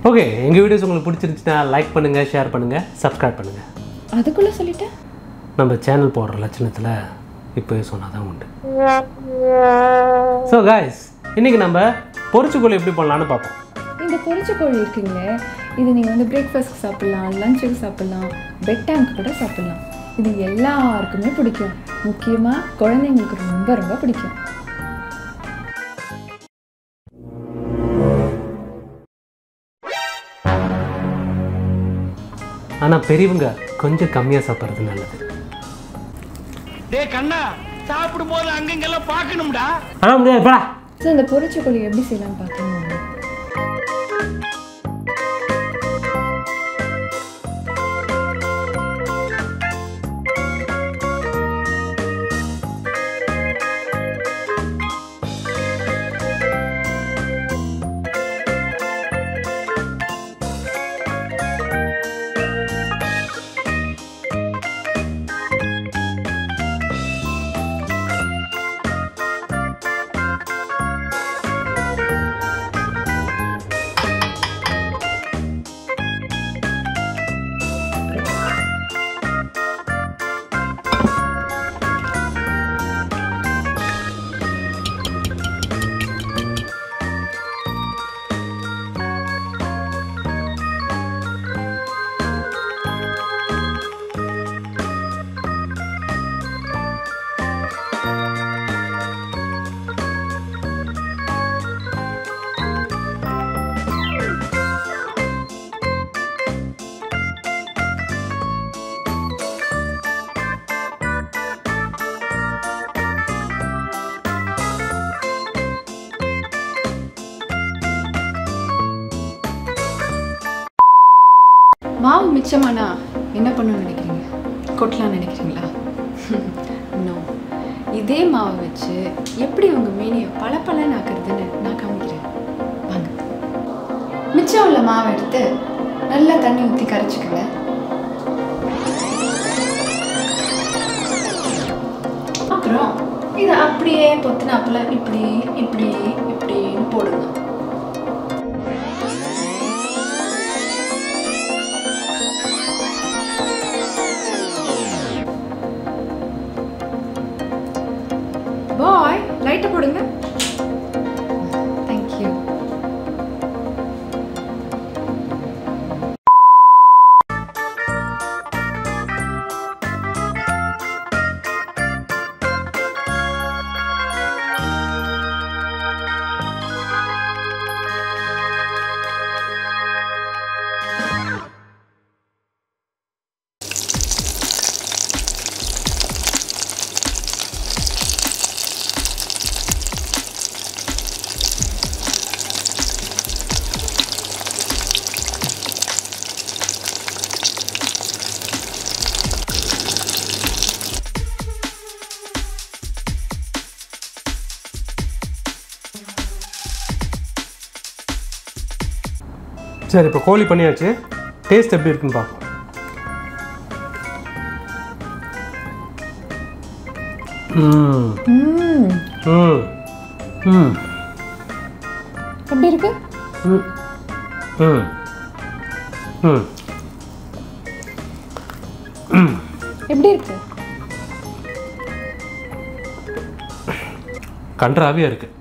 Okay, எங்கள் videos உங்களுக்கு பிடிச்சிருந்துச்சுன்னா லைக் பண்ணுங்கள், ஷேர் பண்ணுங்கள், சப்ஸ்கிரைப் பண்ணுங்கள். அதுக்குள்ளே சொல்லிட்டேன். நம்ம சேனல் போடுற லட்சணத்தில் இப்போயே சொன்னால் தான் உண்டு. ஸோ காய்ஸ், இன்றைக்கி நம்ம பொரிச்சுக்கோழி எப்படி பண்ணலான்னு பார்ப்போம். இந்த பொரிச்சக்கோழி இருக்குங்களே, இது நீங்கள் வந்து பிரேக்ஃபாஸ்ட்க்கு சாப்பிட்லாம், லஞ்சுக்கு சாப்பிட்லாம், பெட் டைமுக்கு கூட சாப்பிட்லாம். இது எல்லாருக்குமே பிடிக்கும். முக்கியமாக குழந்தைங்களுக்கு ரொம்ப ரொம்ப பிடிக்கும். ஆனால் பெரியவங்க கொஞ்சம் கம்மியாக சாப்பிட்றது நல்லது. டேய் கண்ணா, சாப்பிடும்போது அங்கங்கெல்லாம் பார்க்கணும்டா. ஆனால் முடியாதுப்பா. ஸோ இந்த பொரிச்சக்கோழி எப்படி செய்யலாம்னு பார்த்தோம்னா, மாவு மிச்சமானா என்ன பண்ணணும்னு நினைக்கிறீங்க? கொட்டலாம்னு நினைக்கிறீங்களா? நோ. இதே மாவை வச்சு எப்படி உங்கள் மீனியை பளபளன்னு ஆக்குறதுன்னு நான் காமிக்கிறேன். வாங்க. மிச்சம் உள்ள மாவை எடுத்து நல்லா தண்ணி ஊற்றி கரைச்சிக்கங்க. அப்புறம் இதை அப்படியே பொத்துனாப்புல இப்படி இப்படி இப்படின்னு போடுங்க. பாய், லைட்டை போடுங்க. தேங்க்யூ. சரி, இப்போ கோழி பண்ணியாச்சு. டேஸ்ட் எப்படி இருக்குன்னு பார்ப்போம். எப்படி இருக்கு? எப்படி இருக்கு? கன்றாவியாக இருக்குது.